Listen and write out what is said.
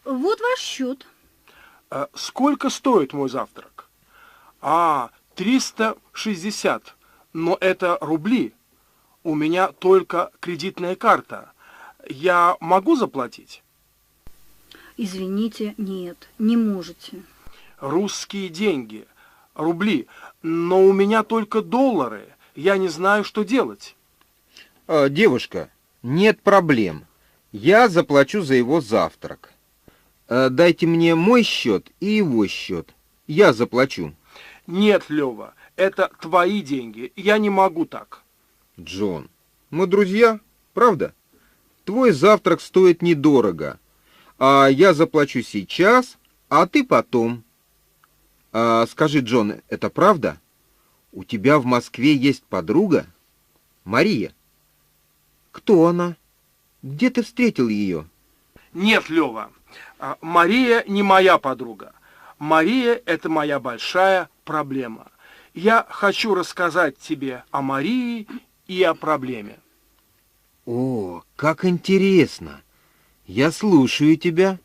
Вот ваш счет. Сколько стоит мой завтрак? 360. Но это рубли. У меня только кредитная карта. Я могу заплатить? Извините, нет, не можете. Русские деньги. Рубли. Но у меня только доллары. Я не знаю, что делать. Девушка, нет проблем. Я заплачу за его завтрак. Дайте мне мой счет и его счет. Я заплачу. Нет, Лёва, это твои деньги. Я не могу так. Джон, мы друзья, правда? Твой завтрак стоит недорого. А я заплачу сейчас, а ты потом. Скажи, Джон, это правда? У тебя в Москве есть подруга? Мария. Кто она? Где ты встретил ее? Нет, Лёва, Мария не моя подруга. Мария — это моя большая проблема. Я хочу рассказать тебе о Марии и о проблеме. О, как интересно! Я слушаю тебя.